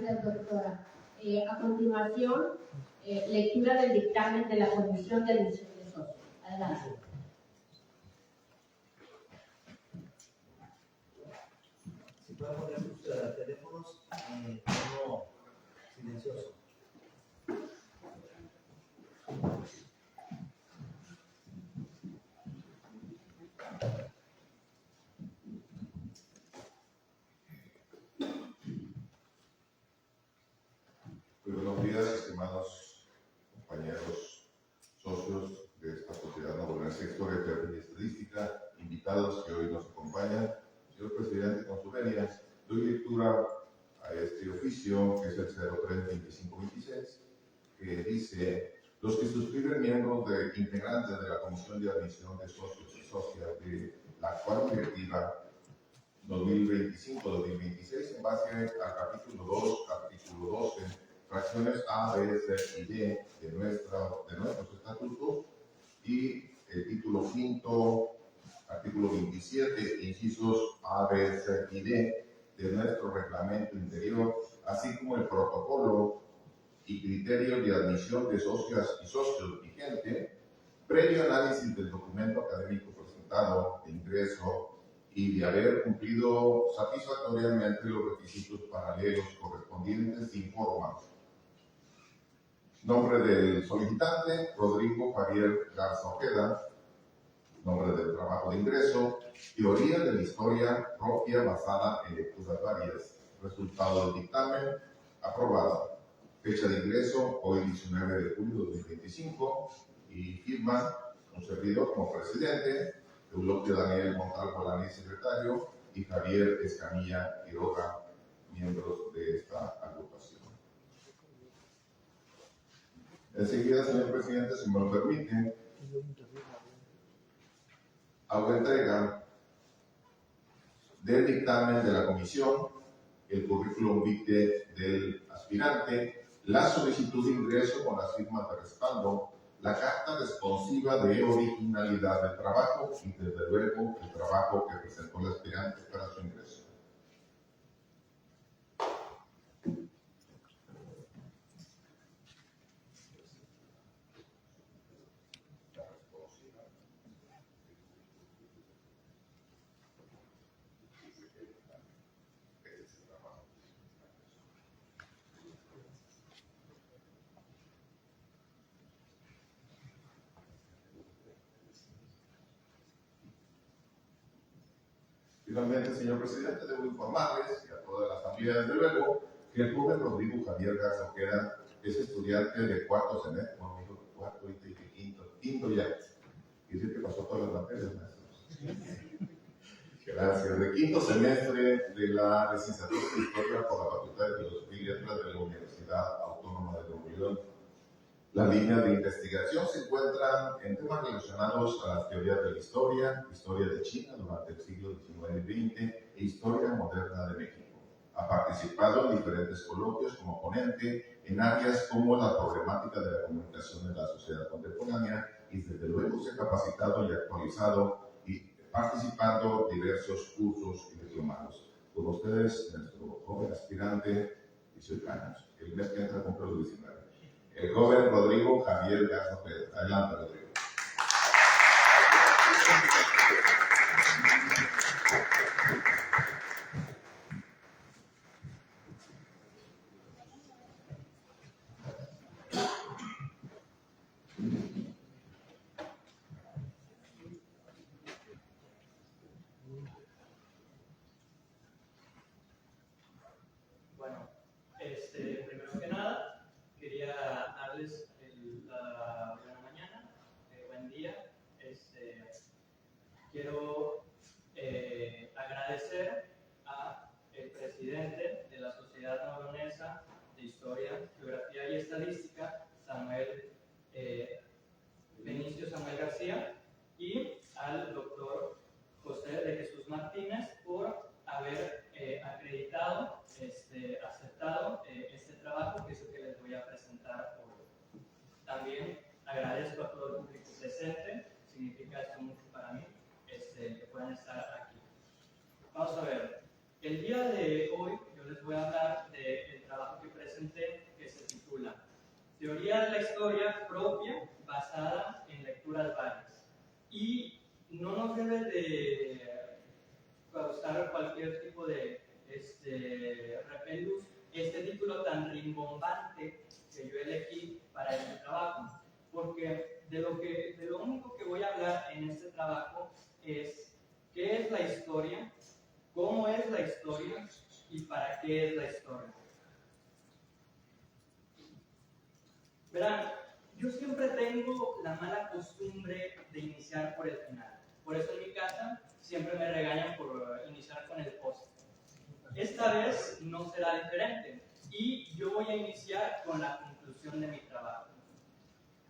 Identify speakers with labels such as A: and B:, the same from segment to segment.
A: Gracias, doctora. A continuación, lectura del dictamen de la Comisión de Admisión de Socios. Adelante.
B: Si pueden poner sus teléfonos en tono silencioso.
C: Muy buenos días, estimados compañeros, socios de esta Sociedad Navajoense de Historia, Geografía y Estadística, invitados que hoy nos acompañan. Señor Presidente, con su venia, doy lectura a este oficio, que es el 03-2526, que dice: los que suscriben miembros integrantes de la Comisión de Admisión de Socios y Socias de la actual directiva 2025-2026, en base al capítulo 2, artículo 12, fracciones A, B, C y D de nuestros estatutos, y el título quinto, artículo 27, incisos A, B, C y D de nuestro reglamento interior, así como el protocolo y criterios de admisión de socias y socios vigente, previo análisis del documento académico presentado de ingreso y de haber cumplido satisfactoriamente los requisitos paralelos correspondientes, informa: nombre del solicitante, Rodrigo Javier Garza Ojeda; nombre del trabajo de ingreso, teoría de la historia propia basada en lecturas varias; resultado del dictamen, aprobado; fecha de ingreso, hoy 19 de julio de 2025, y firma un servidor como presidente, Eulogio Daniel Montalvo Lani, secretario, y Javier Escamilla Quiroga, miembros de esta agrupación. Enseguida, señor presidente, si me lo permite, hago entrega del dictamen de la comisión, el currículum vitae del aspirante, la solicitud de ingreso con las firmas de respaldo, la carta responsiva de originalidad del trabajo y, desde luego, el trabajo que presentó el aspirante para su ingreso. Finalmente, señor presidente, debo informarles y a toda la asamblea, desde luego, que el joven Rodrigo Javier Garza Ojeda es estudiante de cuarto semestre, no, dijo cuarto y quinto ya. Dice que pasó todas las materias, maestros. Gracias. De quinto semestre de la licenciatura en Historia por la Facultad de Filosofía y Letras de la Universidad Autónoma de Nuevo León. Las líneas de investigación se encuentran en temas relacionados a las teorías de la historia, historia de China durante el siglo XIX y XX e historia moderna de México. Ha participado en diferentes coloquios como ponente en áreas como la problemática de la comunicación en la sociedad contemporánea, y desde luego se ha capacitado y actualizado y participando en diversos cursos y diplomados. Con ustedes, nuestro joven aspirante, 18 años, el mes que entra cumple los 19. El joven Rodrigo Javier Garza Ojeda. Adelante, Rodrigo.
D: Bueno, primero que nada, quería darles la buena mañana, buen día. Quiero agradecer al presidente de la Sociedad Navajoense de Historia, Geografía y Estadística, Benicio Samuel García, y al doctor José de Jesús Martínez por haber acreditado, aceptado este trabajo, que es el que les voy a presentar hoy. También agradezco a todo el público presente, significa esto mucho para mí, que puedan estar aquí. Vamos a ver, el día de hoy yo les voy a hablar del trabajo teoría de la historia propia basada en lecturas varias. Y no nos debe de causar cualquier tipo de repelús este título tan rimbombante que yo elegí para este trabajo, porque de lo único que voy a hablar en este trabajo es qué es la historia, cómo es la historia y para qué es la historia. Verán, yo siempre tengo la mala costumbre de iniciar por el final. Por eso en mi casa siempre me regañan por iniciar con el post. Esta vez no será diferente y yo voy a iniciar con la conclusión de mi trabajo.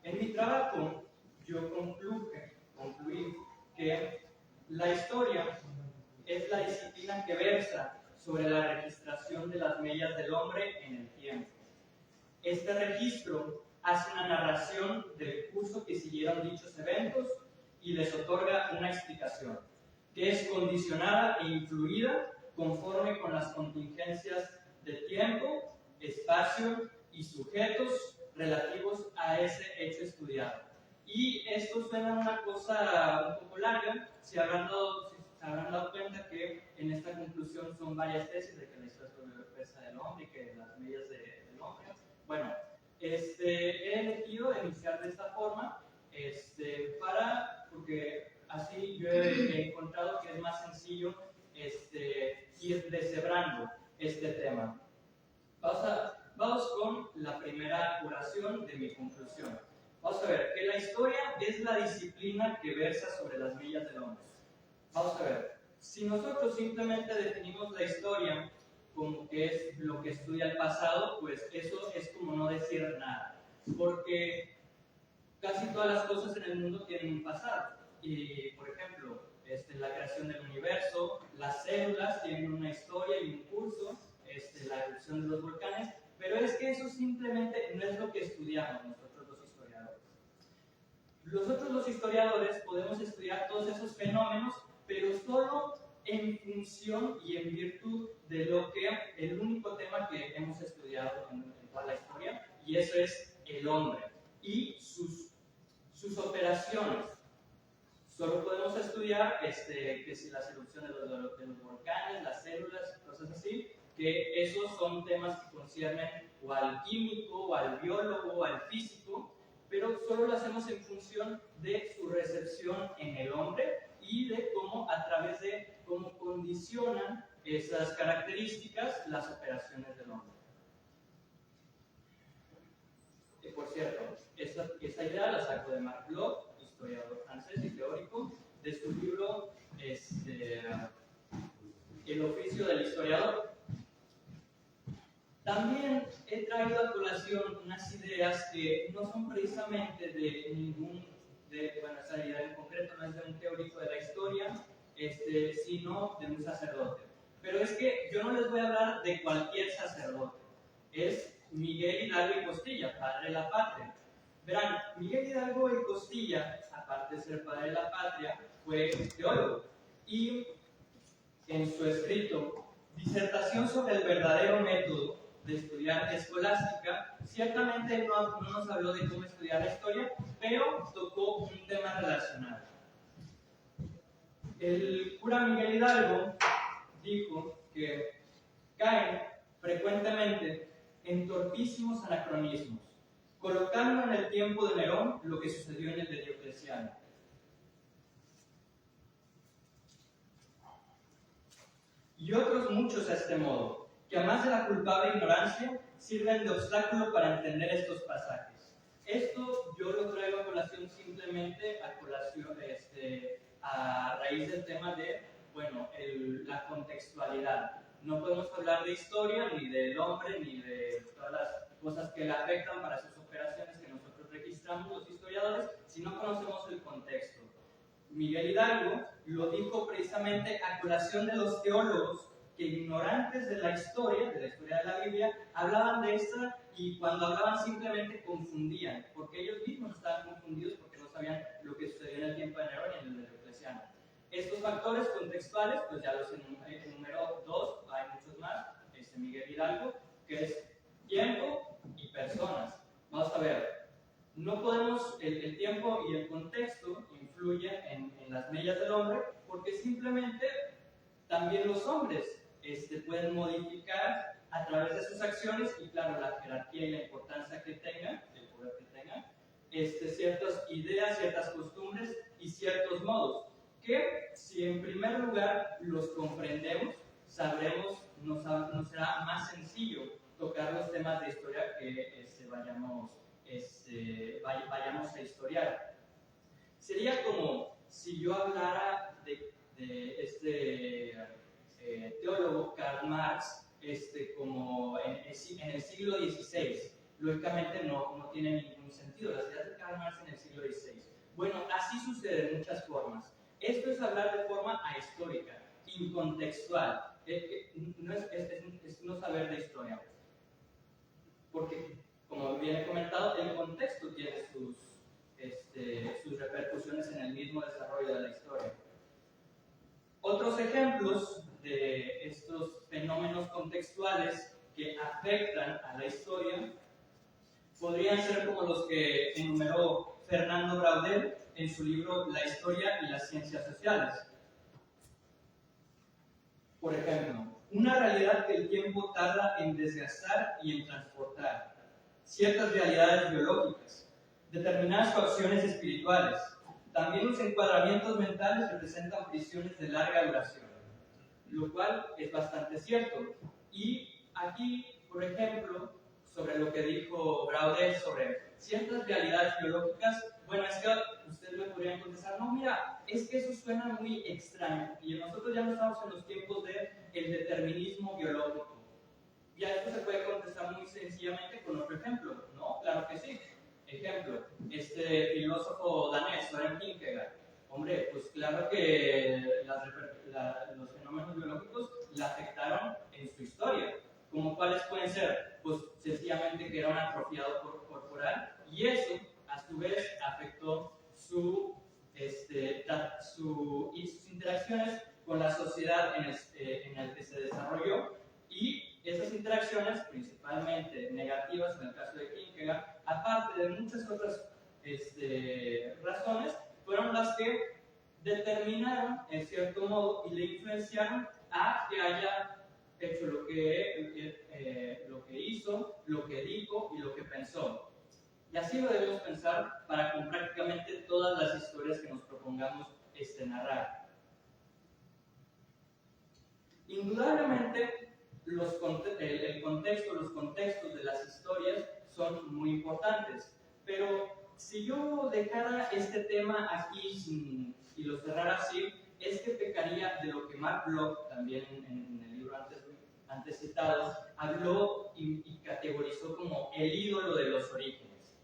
D: En mi trabajo yo concluí que la historia es la disciplina que versa sobre la registración de las huellas del hombre en el tiempo. Este registro hace una narración del curso que siguieron dichos eventos y les otorga una explicación, que es condicionada e influida conforme con las contingencias de tiempo, espacio y sujetos relativos a ese hecho estudiado. Y esto suena una cosa un poco larga, se habrán dado cuenta que en esta conclusión son varias tesis de que la historia versa del hombre y que las medidas del hombre. Bueno, he elegido iniciar de esta forma porque así yo he encontrado que es más sencillo ir deshebrando este tema. Vamos con la primera oración de mi conclusión. Vamos a ver que la historia es la disciplina que versa sobre las millas del hombre. Vamos a ver, si nosotros simplemente definimos la historia como que es lo que estudia el pasado, pues eso es como no decir nada, porque casi todas las cosas en el mundo tienen un pasado. Y, por ejemplo, la creación del universo, las células tienen una historia y un curso, la erupción de los volcanes, pero es que eso simplemente no es lo que estudiamos nosotros los historiadores. Nosotros los historiadores podemos estudiar todos esos fenómenos, pero solo en función y en virtud de lo que el único tema que hemos estudiado en toda la historia, y eso es el hombre y sus operaciones. Solo podemos estudiar que si las erupciones de los volcanes, las células, cosas así, que esos son temas que conciernen o al químico, o al biólogo, o al físico, pero solo lo hacemos en función de su recepción en el hombre y de cómo, a través de cómo condicionan esas características las operaciones del hombre. Por cierto, esta idea la saco de Marc Bloch, historiador francés y teórico, de su libro El oficio del historiador. También he traído a colación unas ideas que no son precisamente esa idea en concreto no es de un teórico de la historia, sino de un sacerdote. Pero es que yo no les voy a hablar de cualquier sacerdote, es Miguel Hidalgo y Costilla, padre de la patria. Verán, Miguel Hidalgo y Costilla, aparte de ser padre de la patria, fue teólogo y en su escrito Disertación sobre el verdadero método de estudiar escolástica, ciertamente no nos habló de cómo estudiar la historia, pero tocó un tema relacionado. El cura Miguel Hidalgo dijo que caen frecuentemente en torpísimos anacronismos, colocando en el tiempo de Nerón lo que sucedió en el de Diocleciano. Y otros muchos a este modo, que a más de la culpable ignorancia, sirven de obstáculo para entender estos pasajes. Esto yo lo traigo a colación simplemente a raíz del tema de, la contextualidad. No podemos hablar de historia, ni del hombre, ni de todas las cosas que le afectan para sus operaciones que nosotros registramos los historiadores, si no conocemos el contexto. Miguel Hidalgo lo dijo precisamente a colación de los teólogos que, ignorantes de la historia de la Biblia, hablaban de esta y cuando hablaban simplemente confundían, porque ellos mismos estaban confundidos porque no sabían lo que sucedió en el tiempo de Nerón y en el de Diocleciano. Estos factores contextuales, pues ya los enumeró dos, hay muchos más, Miguel Hidalgo, que es tiempo y personas. Vamos a ver, También los hombres pueden modificar a través de sus acciones y, claro, la jerarquía y la importancia que tengan, el poder que tengan, ciertas ideas, ciertas costumbres y ciertos modos, que si en primer lugar los comprendemos, sabremos, nos será más sencillo tocar los temas de historia que vayamos a historiar. Sería como si yo hablara de teólogo Karl Marx como en el siglo XVI. Lógicamente no tiene ningún sentido las ideas de Karl Marx en el siglo XVI. Bueno, así sucede de muchas formas. Esto es hablar de forma ahistórica, incontextual. Es no saber de historia. Porque, como bien he comentado, el contexto tiene sus repercusiones en el mismo desarrollo de la historia. Otros ejemplos de estos fenómenos contextuales que afectan a la historia podrían ser como los que enumeró Fernando Braudel en su libro La historia y las ciencias sociales. Por ejemplo, una realidad que el tiempo tarda en desgastar y en transportar, ciertas realidades biológicas, determinadas coacciones espirituales. También los encuadramientos mentales representan prisiones de larga duración, lo cual es bastante cierto. Y aquí, por ejemplo, sobre lo que dijo Braudel sobre ciertas realidades biológicas, bueno, es que ustedes me podrían contestar, no, mira, es que eso suena muy extraño, y nosotros ya no estamos en los tiempos del determinismo biológico. Ya esto se puede contestar muy sencillamente con otro ejemplo, ¿no? Claro que sí. Ejemplo, filósofo danés, Søren Kierkegaard. Hombre, pues claro que los fenómenos biológicos le afectaron en su historia. ¿Como cuáles pueden ser? Pues sencillamente que era un atrofiado corporal, y eso, a su vez, afectó sus interacciones con la sociedad en el que se desarrolló, y esas interacciones, principalmente negativas en el caso de Kierkegaard, aparte de muchas otras razones, fueron las que determinaron, en cierto modo, y le influenciaron a que haya hecho lo que hizo, lo que dijo y lo que pensó. Y así lo debemos pensar para con prácticamente todas las historias que nos propongamos narrar. Indudablemente, los contextos de las historias son muy importantes, pero si yo dejara este tema aquí y lo cerrara así, es que pecaría de lo que Mark Bloch, también en el libro antes citado, habló y categorizó como el ídolo de los orígenes,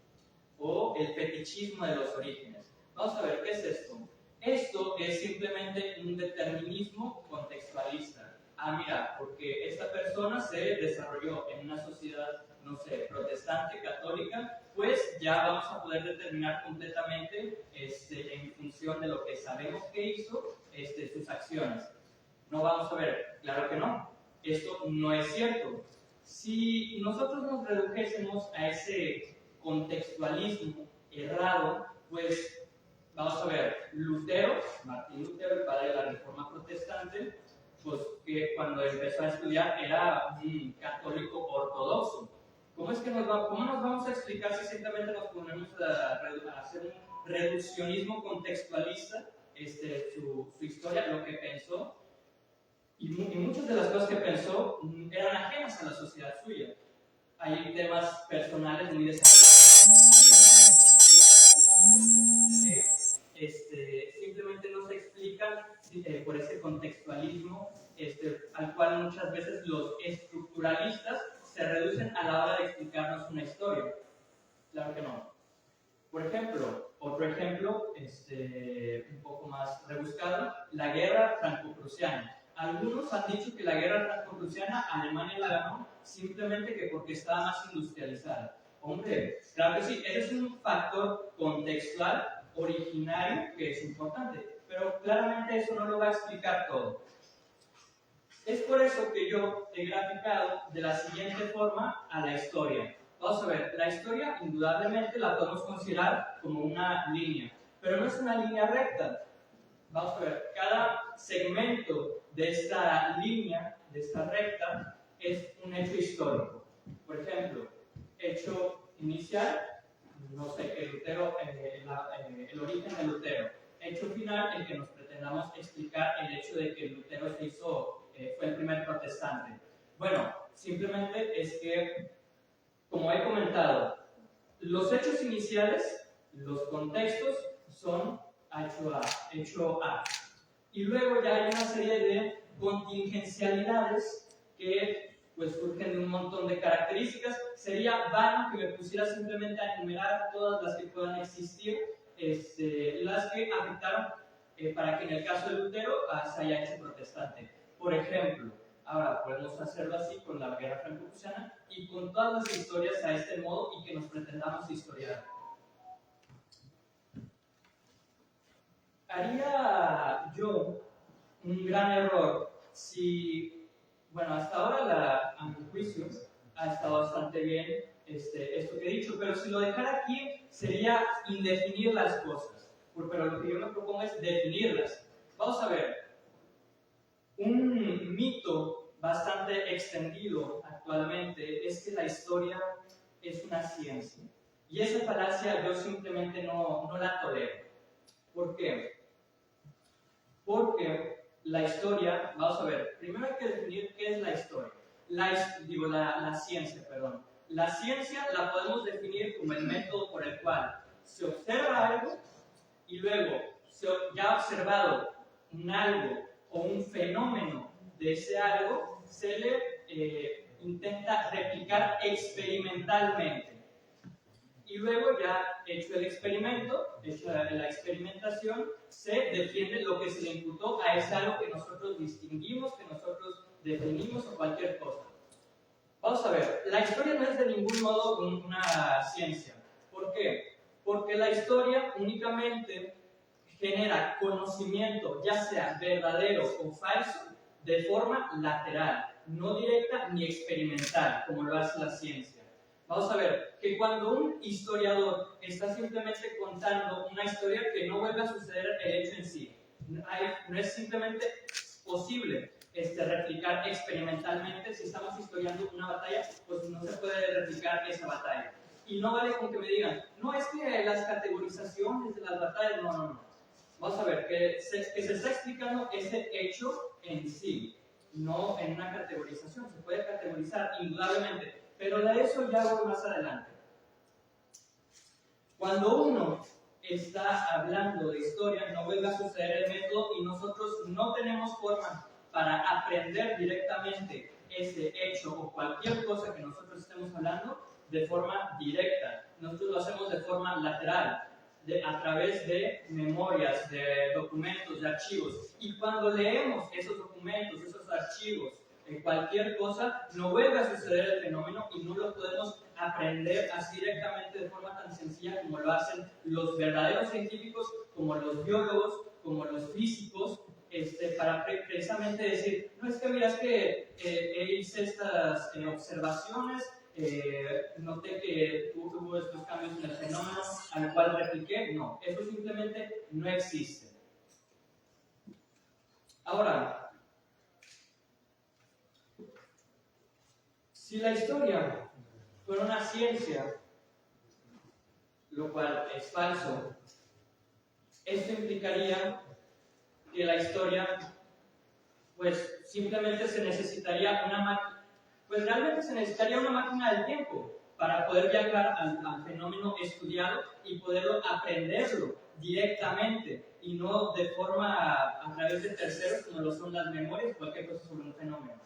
D: o el fetichismo de los orígenes. Vamos a ver, ¿qué es esto? Esto es simplemente un determinismo contextualista. Mira, porque esta persona se desarrolló en una sociedad, no sé, protestante, católica, pues ya vamos a poder determinar completamente en función de lo que sabemos que hizo, sus acciones. No vamos a ver, claro que no, esto no es cierto. Si nosotros nos redujésemos a ese contextualismo errado, pues vamos a ver, Martín Lutero, el padre de la Reforma Protestante, pues que cuando empezó a estudiar era un católico ortodoxo. ¿Cómo nos vamos a explicar si simplemente nos ponemos a hacer un reduccionismo contextualista, su historia, lo que pensó? Y muchas de las cosas que pensó eran ajenas a la sociedad suya. Hay temas personales muy simplemente no se explican por ese contextualismo al cual muchas veces los estructuralistas se reducen a la hora de explicarnos una historia. Claro que no. Por ejemplo, otro ejemplo un poco más rebuscado, la guerra franco-prusiana. Algunos han dicho que la guerra franco-prusiana Alemania la ganó simplemente que porque estaba más industrializada. Hombre, claro que sí, ese es un factor contextual originario que es importante, pero claramente eso no lo va a explicar todo. Es por eso que yo he graficado de la siguiente forma a la historia. Vamos a ver, la historia indudablemente la podemos considerar como una línea, pero no es una línea recta. Vamos a ver, cada segmento de esta línea, de esta recta, es un hecho histórico. Por ejemplo, hecho inicial, no sé, el origen de Lutero. Hecho final, el que nos pretendamos explicar el hecho de que Lutero fue el primer protestante. Bueno, simplemente es que, como he comentado, los hechos iniciales, los contextos son hecho A. Y luego ya hay una serie de contingencialidades que pues surgen de un montón de características. Sería vano que me pusiera simplemente a enumerar todas las que puedan existir, las que afectaron para que en el caso de Lutero se haya hecho protestante. Por ejemplo, ahora podemos hacerlo así con la guerra franco-prusiana y con todas las historias a este modo y que nos pretendamos historiar. Haría yo un gran error si, bueno, hasta ahora a mi juicio ha estado bastante bien esto que he dicho, pero si lo dejara aquí sería indefinir las cosas, pero lo que yo me propongo es definirlas. Vamos a ver, un mito bastante extendido actualmente es que la historia es una ciencia, y esa falacia yo simplemente no la tolero. ¿Por qué? Porque la historia, vamos a ver, primero hay que definir qué es la historia. La ciencia, perdón. La ciencia la podemos definir como el método por el cual se observa algo y luego, ya observado un algo o un fenómeno de ese algo, se le intenta replicar experimentalmente. Y luego ya hecho el experimento, hecha la experimentación, se defiende lo que se le imputó a ese algo que nosotros distinguimos, que nosotros definimos o cualquier cosa. Vamos a ver, la historia no es de ningún modo una ciencia. ¿Por qué? Porque la historia únicamente genera conocimiento, ya sea verdadero o falso, de forma lateral, no directa ni experimental, como lo hace la ciencia. Vamos a ver, que cuando un historiador está simplemente contando una historia, que no vuelve a suceder el hecho en sí. No es simplemente posible replicar experimentalmente. Si estamos historiando una batalla, pues no se puede replicar esa batalla. Y no vale con que me digan, no, es que las categorizaciones de las batallas, no. Vamos a ver, que se está explicando ese hecho en sí, no en una categorización. Se puede categorizar indudablemente, pero de eso ya voy más adelante. Cuando uno está hablando de historia, no vuelve a suceder el método y nosotros no tenemos forma para aprender directamente ese hecho o cualquier cosa que nosotros estemos hablando de forma directa. Nosotros lo hacemos de forma lateral, a través de memorias, de documentos, de archivos. Y cuando leemos esos documentos, esos archivos, cualquier cosa, no vuelve a suceder el fenómeno y no lo podemos aprender así directamente de forma tan sencilla como lo hacen los verdaderos científicos, como los biólogos, como los físicos, para precisamente decir, no, es que mira, es que hice estas observaciones, noté que hubo estos cambios en el fenómeno al cual repliqué. No, eso simplemente no existe. Ahora, si la historia fuera una ciencia, lo cual es falso, esto implicaría que la historia, pues simplemente se necesitaría una máquina, pues realmente se necesitaría una máquina del tiempo para poder viajar al fenómeno estudiado y poderlo aprenderlo directamente y no de forma a través de terceros como lo son las memorias o cualquier cosa sobre un fenómeno.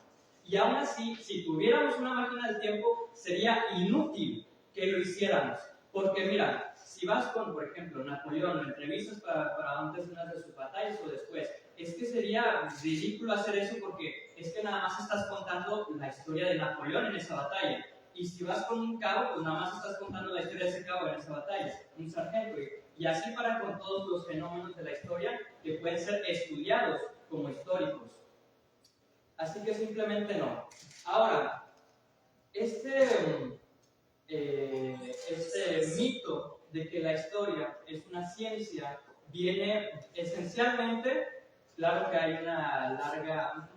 D: Y aún así, si tuviéramos una máquina del tiempo, sería inútil que lo hiciéramos. Porque mira, si vas con, por ejemplo, Napoleón, lo entrevistas para antes de una de sus batallas o después, es que sería ridículo hacer eso porque es que nada más estás contando la historia de Napoleón en esa batalla. Y si vas con un cabo, pues nada más estás contando la historia de ese cabo en esa batalla, un sargento. Y así para con todos los fenómenos de la historia que pueden ser estudiados como históricos. Así que simplemente no. Ahora, este mito de que la historia es una ciencia viene esencialmente claro que hay una larga,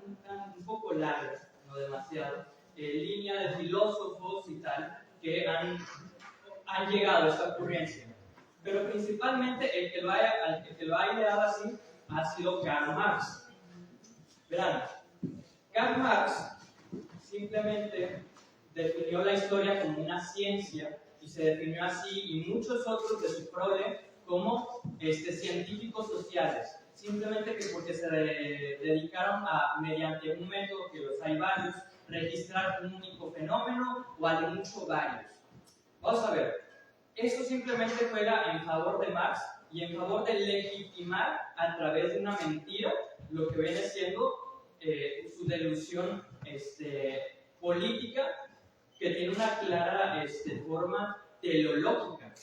D: un poco larga, no demasiado, línea de filósofos y tal que han llegado a esta ocurrencia. Pero principalmente el que lo ha ideado así ha sido Karl Marx. Verán, Karl Marx simplemente definió la historia como una ciencia y se definió así y muchos otros de su prole como científicos sociales, simplemente que porque se dedicaron a, mediante un método que los hay varios, registrar un único fenómeno o a lo mucho varios. Vamos a ver, eso simplemente juega en favor de Marx y en favor de legitimar a través de una mentira lo que viene siendo su delusión política, que tiene una clara forma teleológica.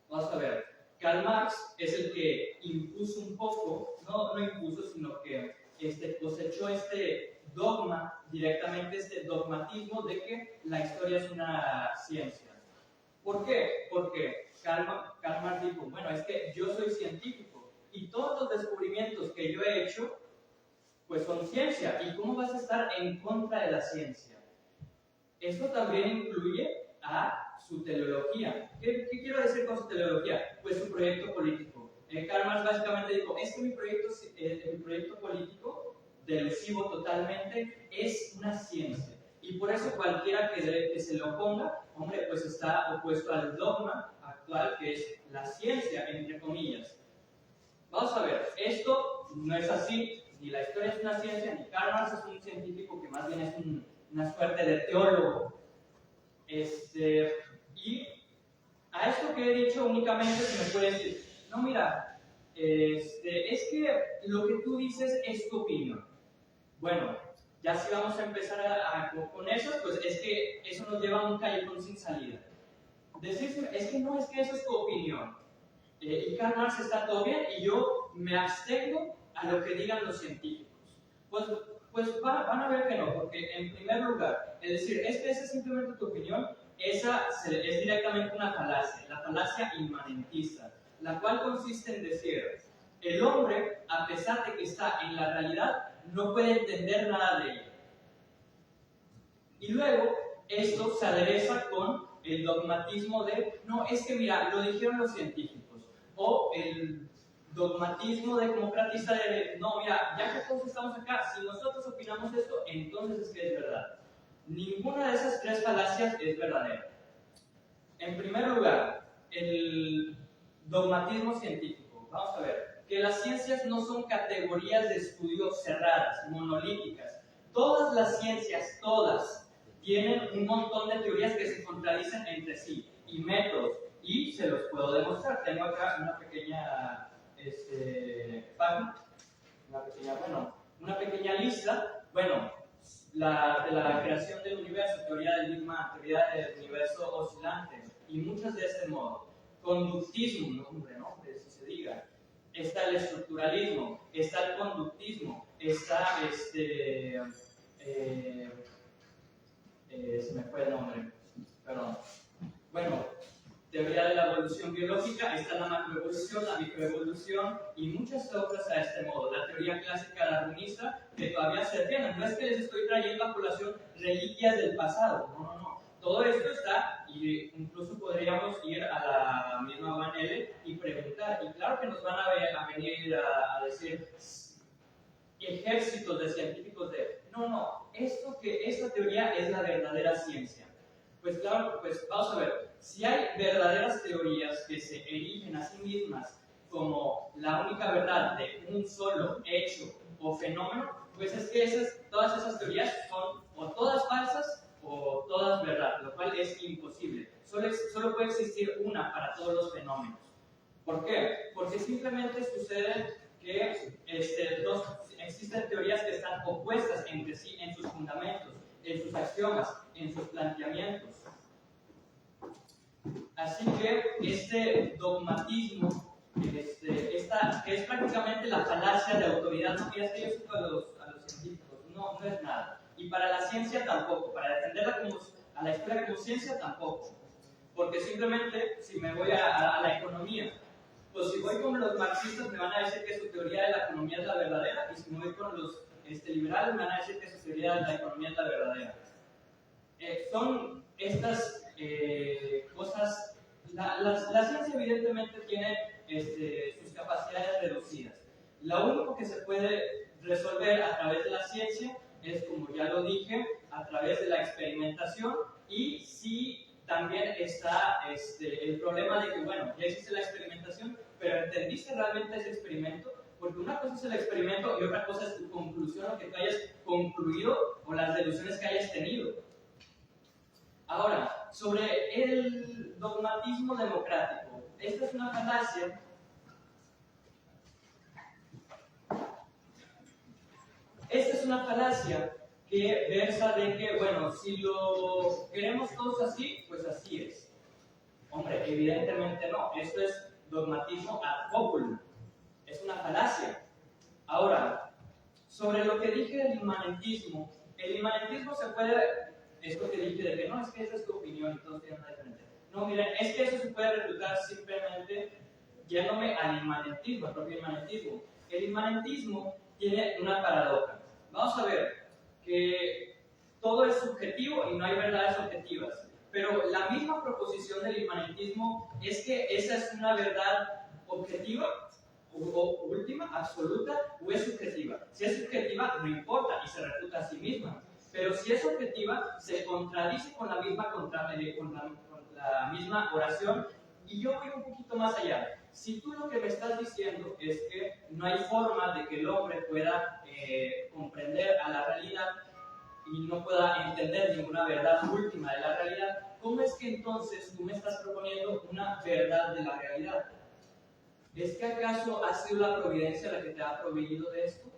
D: Vamos a ver, Karl Marx es el que impuso un poco, no impuso, sino que cosechó este dogma, directamente este dogmatismo de que la historia es una ciencia. ¿Por qué? Porque Karl Marx dijo, bueno, es que yo soy científico y todos los descubrimientos que yo he hecho, pues son ciencia. ¿Y cómo vas a estar en contra de la ciencia? Esto también incluye a su teleología. ¿Qué quiero decir con su teleología? Pues su proyecto político. Karl Marx básicamente dijo, es que mi proyecto político, delusivo totalmente, es una ciencia. Y por eso cualquiera que se lo oponga, hombre, pues está opuesto al dogma actual que es la ciencia, entre comillas. Vamos a ver, esto no es así, ni la historia es una ciencia, ni Karl Marx es un científico que más bien es una suerte de teólogo. Y a esto que he dicho únicamente se me puede decir, no, mira, es que lo que tú dices es tu opinión. Bueno, ya si vamos a empezar con eso, pues es que eso nos lleva a un callejón sin salida. Decir, es que no, es que eso es tu opinión. Y Karl Marx está todo bien y yo me abstengo a lo que digan los científicos. Pues van a ver que no, porque en primer lugar, es decir, es que esa es simplemente tu opinión, esa es directamente una falacia, la falacia inmanentista, la cual consiste en decir, el hombre, a pesar de que está en la realidad, no puede entender nada de ella. Y luego, esto se adereza con el dogmatismo de, no, es que mira, lo dijeron los científicos, o el dogmatismo democratista de, no, mira, ya que todos estamos acá, si nosotros opinamos esto, entonces es que es verdad. Ninguna de esas tres falacias es verdadera. En primer lugar, el dogmatismo científico. Vamos a ver, que las ciencias no son categorías de estudio cerradas, monolíticas. Todas las ciencias, todas, tienen un montón de teorías que se contradicen entre sí, y métodos, y se los puedo demostrar. Tengo acá una pequeña página, una pequeña lista, bueno, de la creación del universo, teoría del Big Bang, teoría del universo oscilante, y muchas de este modo. Conductismo, nombre, si se diga. Está el estructuralismo, está el conductismo, está se me fue el nombre, perdón. Bueno, teoría de la evolución biológica, está la macroevolución, la microevolución y muchas otras a este modo. La teoría clásica darwinista, que todavía se defiende. No es que les estoy trayendo a colación reliquias del pasado, no. Todo esto está, y incluso podríamos ir a la misma ONL y preguntar, y claro que nos van a venir a decir ejércitos de científicos de, no, esta teoría es la verdadera ciencia. Pues claro, pues vamos a ver, si hay verdaderas teorías que se erigen a sí mismas como la única verdad de un solo hecho o fenómeno, pues es que todas esas teorías son o todas falsas o todas verdad, lo cual es imposible. Solo puede existir una para todos los fenómenos. ¿Por qué? Porque simplemente sucede que existen teorías que están opuestas entre sí en sus fundamentos, en sus axiomas, en sus planteamientos. Así que este dogmatismo, que es prácticamente la falacia de autoridad, no quieras que yo sepa a los científicos, no es nada. Y para la ciencia tampoco, para defenderla a la historia como ciencia tampoco. Porque simplemente, si me voy a la economía, pues si voy con los marxistas me van a decir que su teoría de la economía es la verdadera, y si me voy con los liberales me van a decir que su teoría de la economía es la verdadera. Son estas cosas, la ciencia evidentemente tiene sus capacidades reducidas. Lo único que se puede resolver a través de la ciencia es, como ya lo dije, a través de la experimentación, y si también está el problema de que, bueno, ya existe la experimentación, pero ¿entendiste realmente ese experimento? Porque una cosa es el experimento y otra cosa es tu conclusión, o que tú hayas concluido, o las deducciones que hayas tenido. Ahora, sobre el dogmatismo democrático, esta es una falacia. Esta es una falacia que versa de que, bueno, si lo queremos todos así, pues así es. Hombre, evidentemente no. Esto es dogmatismo ad populum. Es una falacia. Ahora, sobre lo que dije del inmanentismo, el inmanentismo se puede, esto que dije de que no, es que esa es tu opinión y todos tienen una diferente. No, miren, es que eso se puede refutar simplemente yéndome al inmanentismo, al propio inmanentismo. El inmanentismo tiene una paradoja. Vamos a ver que todo es subjetivo y no hay verdades objetivas, pero la misma proposición del inmanentismo es que esa es una verdad objetiva o última, absoluta, o es subjetiva. Si es subjetiva, no importa y se refuta a sí misma, pero si es objetiva, se contradice con la misma, con la misma oración. Y yo voy un poquito más allá. Si tú lo que me estás diciendo es que no hay forma de que el hombre pueda comprender a la realidad y no pueda entender ninguna verdad última de la realidad, ¿cómo es que entonces tú me estás proponiendo una verdad de la realidad? ¿Es que acaso ha sido la providencia la que te ha proveído de esto?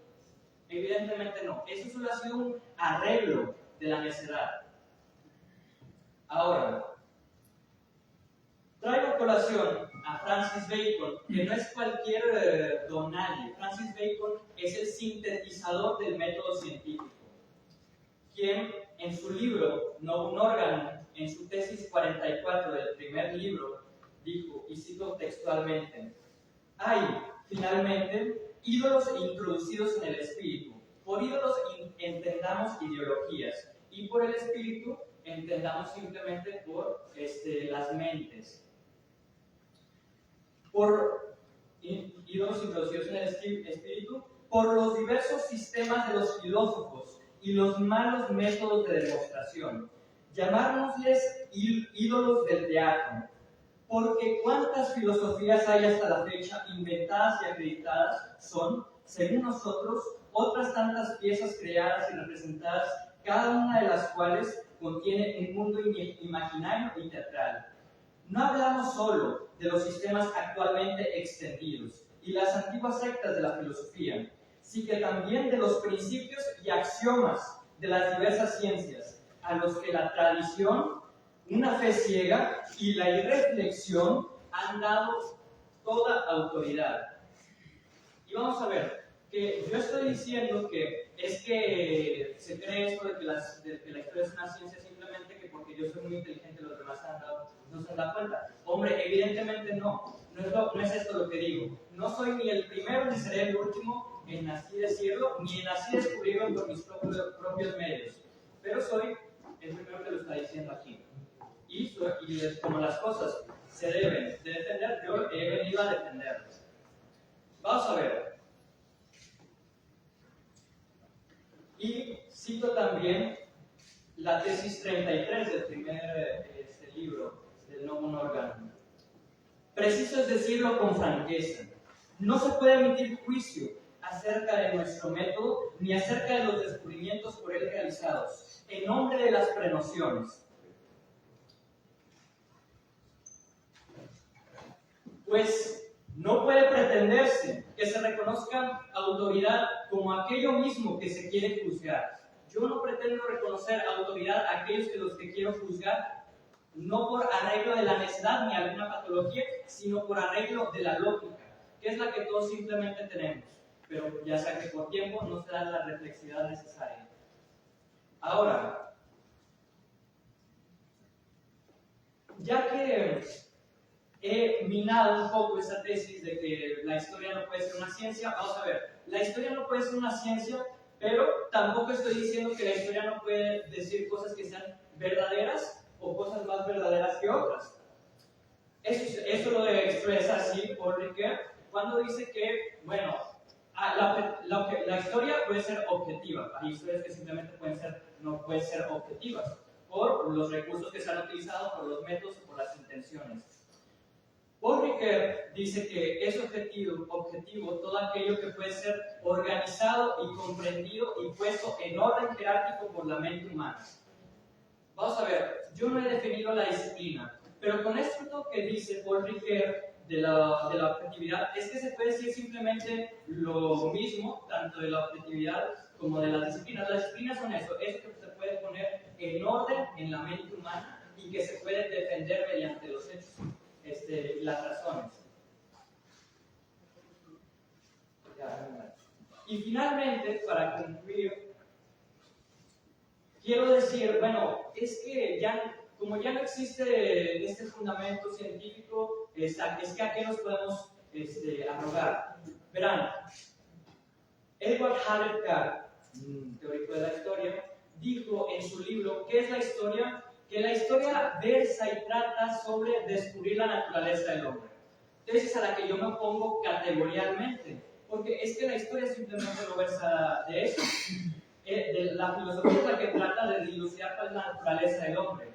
D: Evidentemente no. Eso solo ha sido un arreglo de la necedad. Ahora, traigo a colación a Francis Bacon, que no es cualquier don nadie. Francis Bacon es el sintetizador del método científico, quien en su libro Novum Organum, en su tesis 44 del primer libro, dijo, y cito textualmente: hay, finalmente, ídolos introducidos en el espíritu. Por ídolos entendamos ideologías, y por el espíritu entendamos simplemente por las mentes. Por ídolos introducidos en el espíritu, por los diversos sistemas de los filósofos y los malos métodos de demostración. Llamárnosles ídolos del teatro, porque cuántas filosofías hay hasta la fecha inventadas y acreditadas son, según nosotros, otras tantas piezas creadas y representadas, cada una de las cuales contiene un mundo imaginario y teatral. No hablamos solo de los sistemas actualmente extendidos y las antiguas sectas de la filosofía, sino que también de los principios y axiomas de las diversas ciencias, a los que la tradición, una fe ciega y la irreflexión han dado toda autoridad. Y vamos a ver, que yo estoy diciendo que es que se cree esto de que la historia es una ciencia simplemente que porque yo soy muy inteligente los demás no se han dado cuenta. Hombre, evidentemente no es esto lo que digo. No soy ni el primero ni seré el último en así decirlo, ni en así descubrirlo por mis propios medios. Pero soy el primero que lo está diciendo aquí. Y como las cosas se deben de defender, yo he venido a defenderlas. Vamos a ver. Y cito también la tesis 33 del primer libro del Novum Organum. Preciso es decirlo con franqueza. No se puede emitir juicio acerca de nuestro método ni acerca de los descubrimientos por él realizados, en nombre de las prenociones. Pues no puede pretenderse que se reconozca autoridad como aquello mismo que se quiere juzgar. Yo no pretendo reconocer autoridad a aquellos que los que quiero juzgar, no por arreglo de la necedad ni alguna patología, sino por arreglo de la lógica, que es la que todos simplemente tenemos, pero ya sea que por tiempo no se da la reflexividad necesaria. Ahora, ya que he minado un poco esa tesis de que la historia no puede ser una ciencia. Vamos a ver, la historia no puede ser una ciencia, pero tampoco estoy diciendo que la historia no puede decir cosas que sean verdaderas o cosas más verdaderas que otras. Eso lo expresa así Paul Ricoeur cuando dice que, bueno, la historia puede ser objetiva. Hay historias que simplemente no pueden ser objetivas por los recursos que se han utilizado, por los métodos o por las intenciones. Paul Ricoeur dice que es objetivo todo aquello que puede ser organizado y comprendido y puesto en orden jerárquico por la mente humana. Vamos a ver, yo no he definido la disciplina, pero con esto que dice Paul Ricoeur de la objetividad, es que se puede decir simplemente lo mismo, tanto de la objetividad como de las disciplinas. Las disciplinas son eso que se puede poner en orden en la mente humana y que se puede defender mediante los hechos, las razones. Y finalmente, para concluir, quiero decir, bueno, es que como ya no existe este fundamento científico, es que a qué nos podemos arrogar. Verán, Edward Hallett Card, teórico de la historia, dijo en su libro ¿Qué es la historia? Que la historia versa y trata sobre descubrir la naturaleza del hombre. Tesis a la que yo me opongo categorialmente, porque es que la historia simplemente no versa de eso. La filosofía es la que trata de dilucidar cuál es la naturaleza del hombre.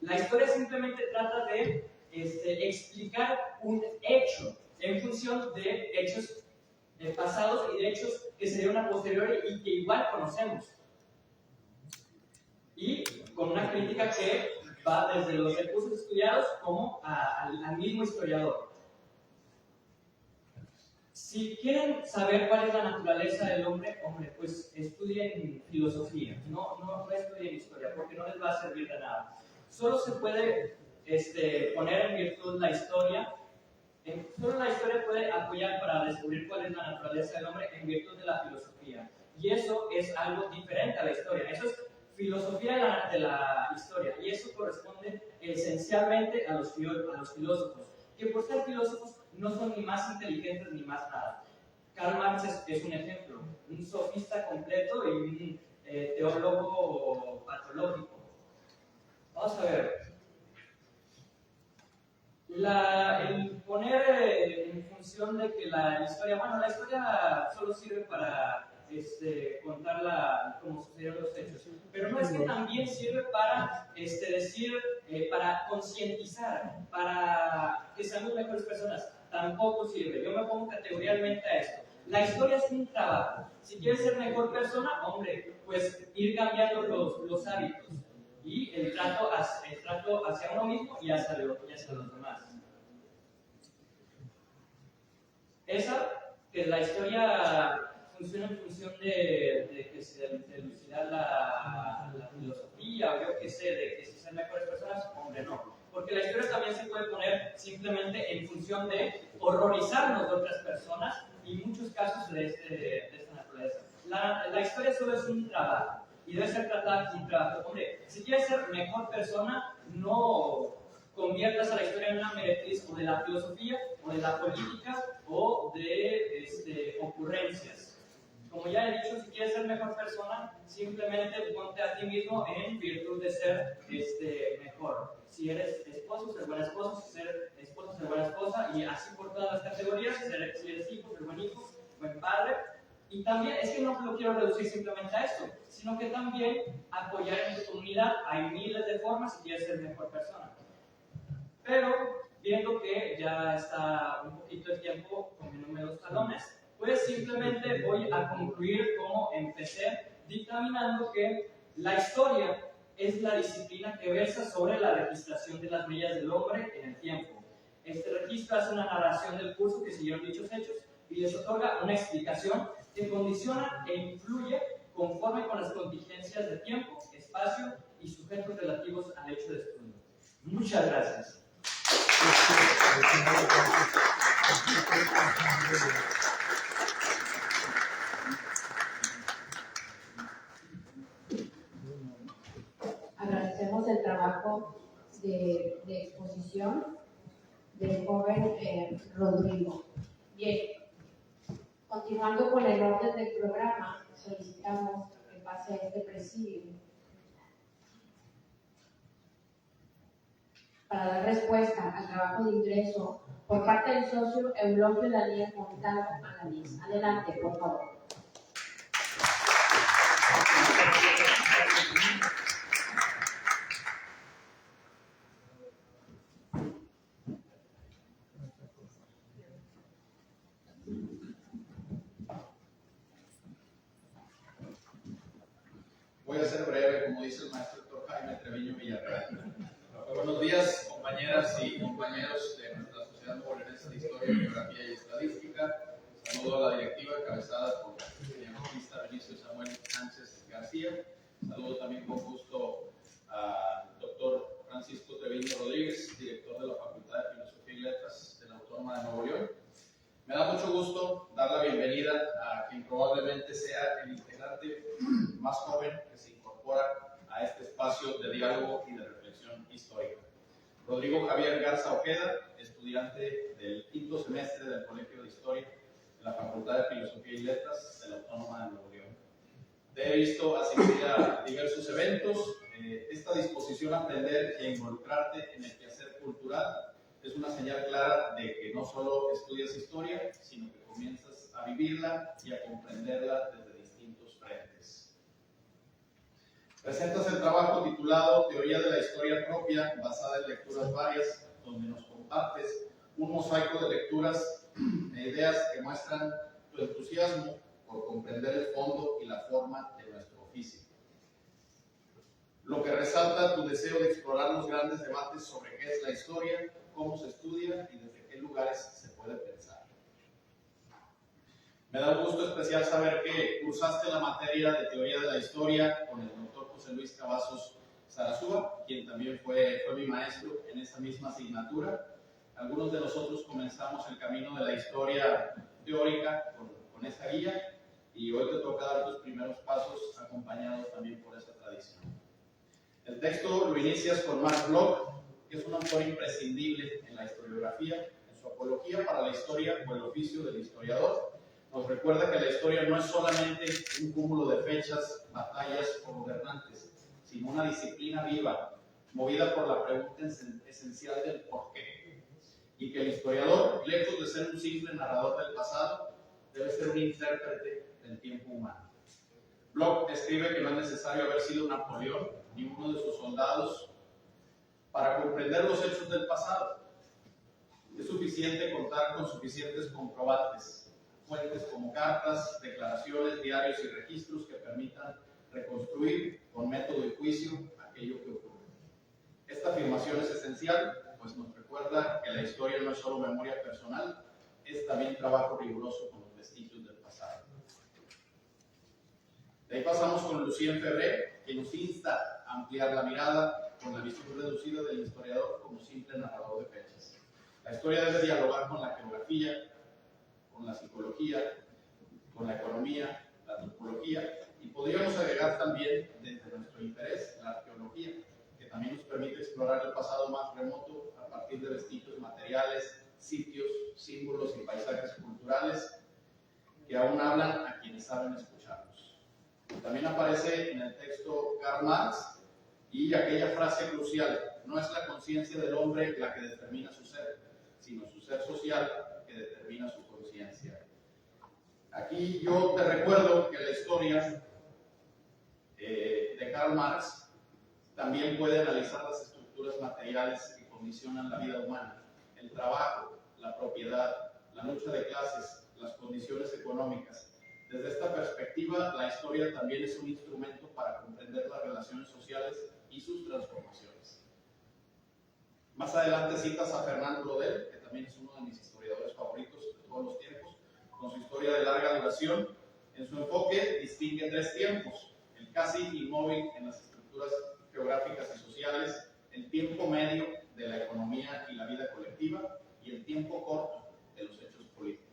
D: La historia simplemente trata de explicar un hecho en función de hechos pasados y de hechos que se dieron a posteriori y que igual conocemos. Y con una crítica que va desde los recursos estudiados como al mismo historiador. Si quieren saber cuál es la naturaleza del hombre, pues estudien filosofía, no estudien historia, porque no les va a servir de nada. Solo se puede poner en virtud la historia, solo la historia puede apoyar para descubrir cuál es la naturaleza del hombre en virtud de la filosofía. Y eso es algo diferente a la historia, eso es filosofía de la historia, y eso corresponde esencialmente a los filósofos, que por ser filósofos no son ni más inteligentes ni más nada. Karl Marx es un ejemplo, un sofista completo y un teólogo patológico. Vamos a ver. El poner en función de que la historia solo sirve para contar cómo sucedieron los hechos, pero no es que también sirve para para concientizar, para que seamos mejores personas. Tampoco sirve. Yo me pongo categorialmente a esto. La historia es un trabajo. Si quieres ser mejor persona, pues ir cambiando los hábitos y el trato hacia uno mismo y hacia los demás. Que la historia funciona en función de que se dilucidar la filosofía, o yo qué sé, de que si ser mejores personas, no. Porque la historia también se puede poner simplemente en función de horrorizarnos de otras personas y muchos casos de esta naturaleza. La historia solo es un trabajo y debe ser tratada como un trabajo. Si quieres ser mejor persona, no conviertas a la historia en una meretriz o de la filosofía o de la política o de ocurrencias. Como ya he dicho, si quieres ser mejor persona, simplemente ponte a ti mismo en virtud de ser mejor. Si eres esposo, ser buen esposo. Si eres esposo, ser buena esposa. Y así por todas las categorías. Si eres hijo, ser buen hijo, buen padre. Y también, es que no lo quiero reducir simplemente a esto, sino que también apoyar en tu comunidad. Hay miles de formas si quieres ser mejor persona. Pero, viendo que ya está un poquito el tiempo comiéndome los talones, pues simplemente voy a concluir como empecé, dictaminando que la historia es la disciplina que versa sobre la registración de las huellas del hombre en el tiempo. Este registro hace una narración del curso que siguieron dichos hechos y les otorga una explicación que condiciona e influye conforme con las contingencias de tiempo, espacio y sujetos relativos al hecho de estudio. Muchas gracias.
A: Agradecemos el trabajo de exposición del joven Rodrigo. Bien, continuando con el orden del programa, solicitamos que pase a este presidio para dar respuesta al trabajo de ingreso por parte del socio Eulogio Daniel Montano Alanís. Adelante, por favor.
E: Voy a ser breve, como dice el maestro Dr. Jaime Treviño Villarreal. Buenos días, compañeras y compañeros de nuestra Sociedad Nuevoleonense de Historia, Geografía y Estadística. Saludo a la directiva encabezada por el economista Benicio Samuel Sánchez García. Saludo también con gusto al doctor Francisco Treviño Rodríguez, director de la Facultad de Filosofía y Letras de la Autónoma de Nuevo León. Me da mucho gusto dar la bienvenida a quien probablemente sea el integrante más joven que se incorpora a este espacio de diálogo y de reflexión histórica. Rodrigo Javier Garza Ojeda, estudiante del quinto semestre del Colegio de Historia de la Facultad de Filosofía y Letras de la Autónoma de Nuevo León. Te he visto asistir a diversos eventos. Esta disposición a aprender y a involucrarte en el quehacer cultural es una señal clara de que no solo estudias historia, sino que comienzas a vivirla y a comprenderla desde distintos frentes. Presentas el trabajo titulado Teoría de la Historia Propia, basada en lecturas varias, donde nos compartes un mosaico de lecturas e ideas que muestran tu entusiasmo por comprender el fondo y la forma de nuestro oficio. Lo que resalta tu deseo de explorar los grandes debates sobre qué es la historia, cómo se estudia y desde qué lugares se puede pensar. Me da un gusto especial saber que cursaste la materia de Teoría de la Historia con el doctor José Luis Cavazos Sarasúa, quien también fue mi maestro en esa misma asignatura. Algunos de nosotros comenzamos el camino de la historia teórica con esa guía y hoy te toca dar tus primeros pasos acompañados también por esa tradición. El texto lo inicias con Marc Bloch, que es un autor imprescindible en la historiografía. En su apología para la historia o el oficio del historiador, nos recuerda que la historia no es solamente un cúmulo de fechas, batallas o gobernantes, sino una disciplina viva, movida por la pregunta esencial del por qué. Y que el historiador, lejos de ser un simple narrador del pasado, debe ser un intérprete del tiempo humano. Bloch escribe que no es necesario haber sido Napoleón ni uno de sus soldados para comprender los hechos del pasado. Es suficiente contar con suficientes comprobantes, fuentes como cartas, declaraciones, diarios y registros que permitan reconstruir con método y juicio aquello que ocurre. Esta afirmación es esencial, pues nos recuerda que la historia no es solo memoria personal, es también trabajo riguroso con los vestigios del pasado. De ahí pasamos con Lucien Febvre, que nos insta a ampliar la mirada con la visión reducida del historiador como simple narrador de fechas. La historia debe dialogar con la geografía, con la psicología, con la economía, la antropología, y podríamos agregar también, desde nuestro interés, la arqueología, que también nos permite explorar el pasado más remoto a partir de vestigios materiales, sitios, símbolos y paisajes culturales que aún hablan a quienes saben escucharlos. También aparece en el texto Karl Marx y aquella frase crucial: no es la conciencia del hombre la que determina su ser, sino su ser social que determina su conciencia. Aquí yo te recuerdo que la historia de Karl Marx también puede analizar las estructuras materiales que condicionan la vida humana, el trabajo, la propiedad, la lucha de clases, las condiciones económicas. Desde esta perspectiva, la historia también es un instrumento para comprender las relaciones sociales y sus transformaciones. Más adelante citas a Fernand Braudel, que también es uno de mis historiadores favoritos de todos los tiempos, con su historia de larga duración. En su enfoque distingue tres tiempos: el casi inmóvil en las estructuras geográficas y sociales, el tiempo medio de la economía y la vida colectiva y el tiempo corto de los hechos políticos.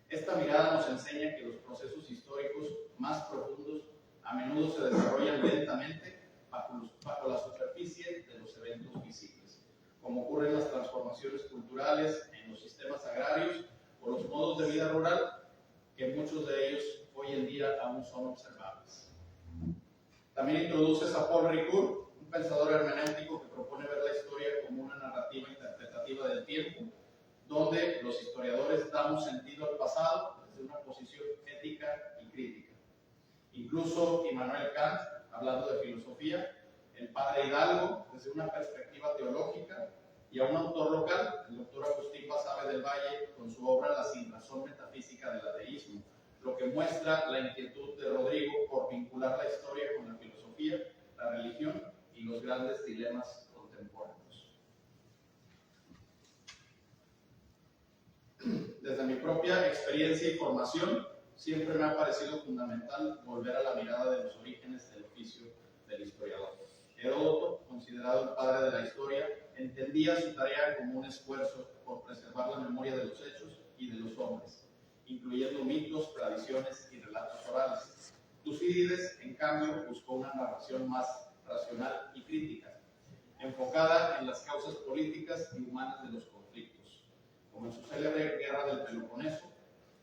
E: Esta mirada nos enseña que los procesos históricos más profundos a menudo se desarrollan lentamente bajo la superficie de los eventos visibles, como ocurren las transformaciones transformaciones culturales en los sistemas agrarios o los modos de vida rural, que muchos de ellos hoy en día aún son observables. También introduces a Paul Ricoeur, un pensador hermenéutico que propone ver la historia como una narrativa interpretativa del tiempo, donde los historiadores damos sentido al pasado desde una posición ética y crítica. Incluso Immanuel Kant, hablando de filosofía, el padre Hidalgo, desde una perspectiva teológica, y a un autor local, el doctor Agustín Basabe del Valle, con su obra La sinrazón metafísica del ateísmo, lo que muestra la inquietud de Rodrigo por vincular la historia con la filosofía, la religión y los grandes dilemas contemporáneos. Desde mi propia experiencia y formación, siempre me ha parecido fundamental volver a la mirada de los orígenes del oficio del historiador. Heródoto, considerado el padre de la historia, entendía su tarea como un esfuerzo por preservar la memoria de los hechos y de los hombres, incluyendo mitos, tradiciones y relatos orales. Tucídides, en cambio, buscó una narración más racional y crítica, enfocada en las causas políticas y humanas de los conflictos, como en su célebre Guerra del Peloponeso,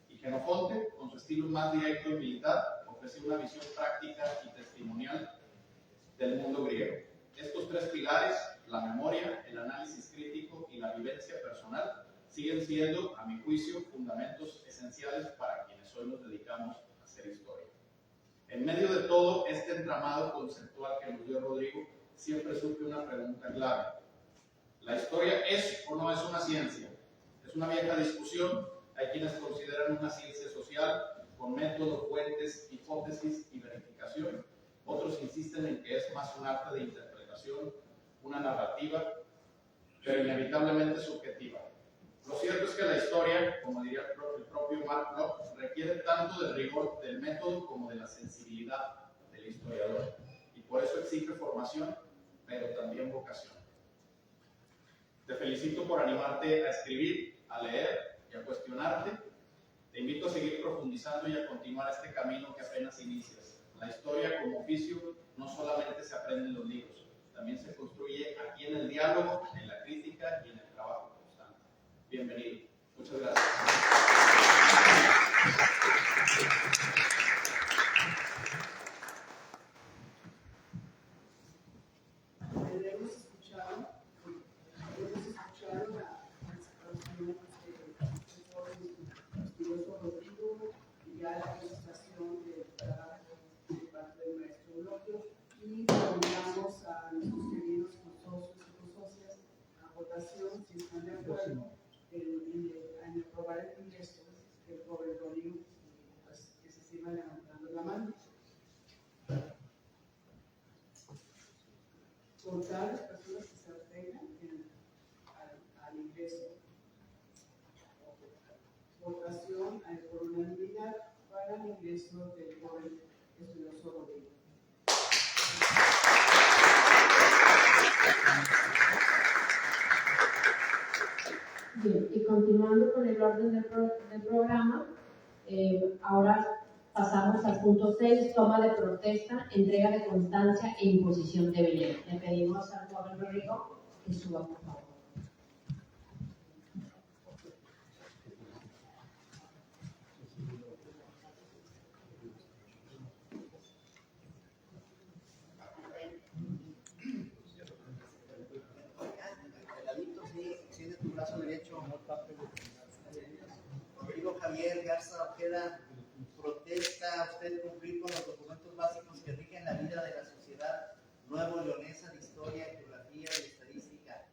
E: y Jenofonte, con su estilo más directo y militar, ofreció una visión práctica y testimonial del mundo griego. Estos tres pilares, la memoria, el análisis crítico y la vivencia personal, siguen siendo, a mi juicio, fundamentos esenciales para quienes hoy nos dedicamos a hacer historia. En medio de todo este entramado conceptual que nos dio Rodrigo, siempre surge una pregunta clave. ¿La historia es o no es una ciencia? Es una vieja discusión. Hay quienes consideran una ciencia social con métodos, fuentes, hipótesis y verificación. Otros insisten en que es más un arte de interpretación, una narrativa, pero inevitablemente subjetiva. Lo cierto es que la historia, como diría el propio Mark Bloch, requiere tanto del rigor del método como de la sensibilidad del historiador. Y por eso exige formación, pero también vocación. Te felicito por animarte a escribir, a leer y a cuestionarte. Te invito a seguir profundizando y a continuar este camino que apenas inicias. La historia como oficio no solamente se aprende en los libros, también se construye aquí en el diálogo, en la crítica y en el trabajo constante. Bienvenido. Muchas gracias.
F: Hemos escuchado al estudioso Rodrigo y ya la presentación del trabajo de parte del maestro Eulogio, y preguntamos a nuestros queridos socios y socias a votación si están de acuerdo en aprobar el ingreso del joven Rodrigo, pues que se siga levantando la mano. Contar las personas que se abstengan al ingreso. Votación por unanimidad para el ingreso del joven estudioso Rodrigo.
A: Bien, y continuando con el orden del programa, ahora pasamos al punto 6, toma de protesta, entrega de constancia e imposición de veneno. Le pedimos al joven Rodrigo que suba, por favor.
B: Tiene tu brazo derecho. Rodrigo Javier Garza Ojeda, protesta usted cumplir con los documentos básicos que rigen la vida de la sociedad nuevo leonesa de historia, geografía y estadística,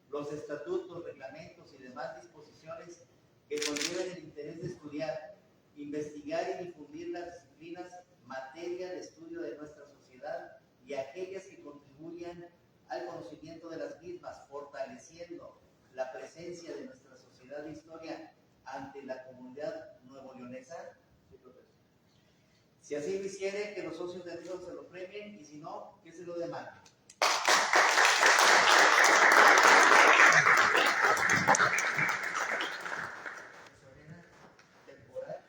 B: los estatutos, reglamentos y demás disposiciones que conlleven el interés de estudiar, investigar y difundir las disciplinas materia de estudio de nuestra sociedad y aquellas que contribuyan al conocimiento de las mismas, fortaleciendo la presencia de nuestra sociedad de historia ante la comunidad nuevo leonesa. Si así lo hiciere, que los socios de Dios se lo premien, y si no, que se lo demanden. Temporal,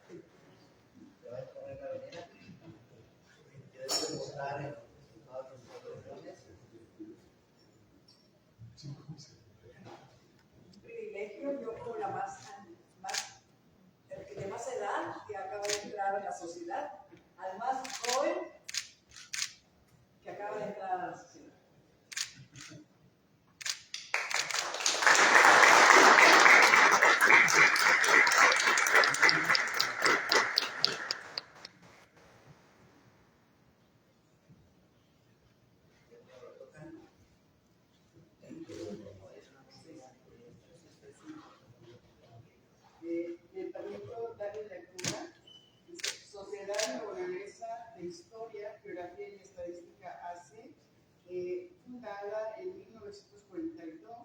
B: te va a poner la venera, que debe demostrar en todas las instituciones.
F: sociedad. También puedo darle lectura. Dice, Sociedad Nuevoleonesa de Historia, Geografía y Estadística AC, fundada en 1942,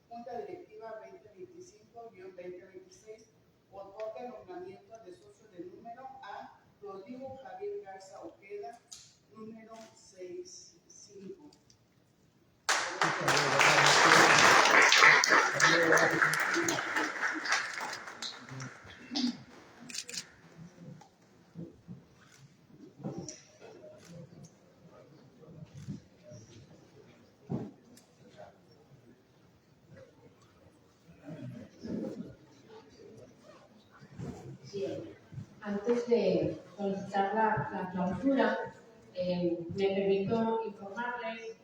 F: Junta Directiva 2025-2026, otorga el nombramiento de socio de número a Rodrigo Javier Garza Ojeda, número 65.
A: Bien, antes de solicitar la clausura, me permito informarles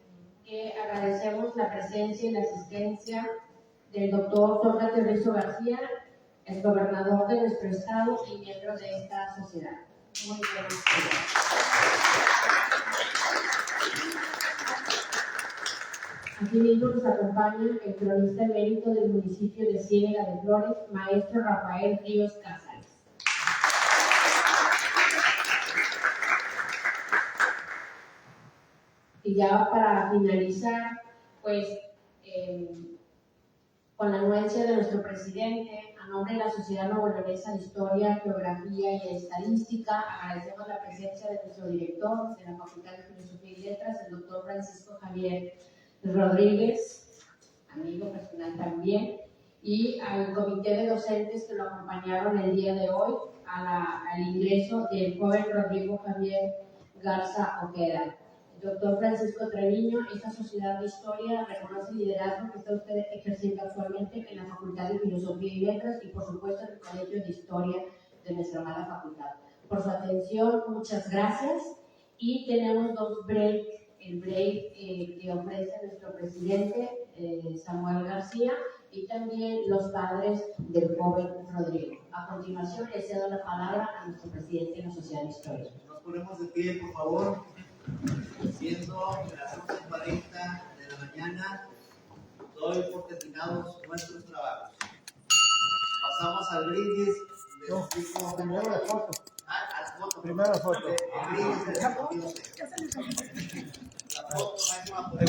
A: que agradecemos la presencia y la asistencia del doctor Sócrates Rizo García, el gobernador de nuestro estado y miembro de esta sociedad. Muy buenos días. Asimismo nos acompaña el cronista emérito del municipio de Ciénega de Flores, maestro Rafael Ríos Cázares. Y ya para finalizar, pues con la anuencia de nuestro presidente, a nombre de la Sociedad Nuevoleonesa de Historia, Geografía y Estadística, agradecemos la presencia de nuestro director de la Facultad de Filosofía y Letras, el doctor Francisco Javier Rodríguez, amigo personal también, y al comité de docentes que lo acompañaron el día de hoy al ingreso del joven Rodrigo Javier Garza Ojeda. Doctor Francisco Treviño, esta sociedad de historia reconoce el liderazgo que está usted ejerciendo actualmente en la Facultad de Filosofía y Letras y por supuesto en el Colegio de Historia de nuestra amada facultad. Por su atención, muchas gracias y tenemos dos breaks, el break que ofrece nuestro presidente Samuel García y también los padres del joven Rodrigo. A continuación le cedo la palabra a nuestro presidente de la Sociedad de Historia.
B: Nos ponemos de pie, por favor. Siendo las 11:40 de la mañana, doy por terminados nuestros trabajos. Pasamos al brindis del ciclo.
G: Primero la foto.
B: La foto.
G: Primero la foto.
B: El brindis del ciclo. La foto, maestro.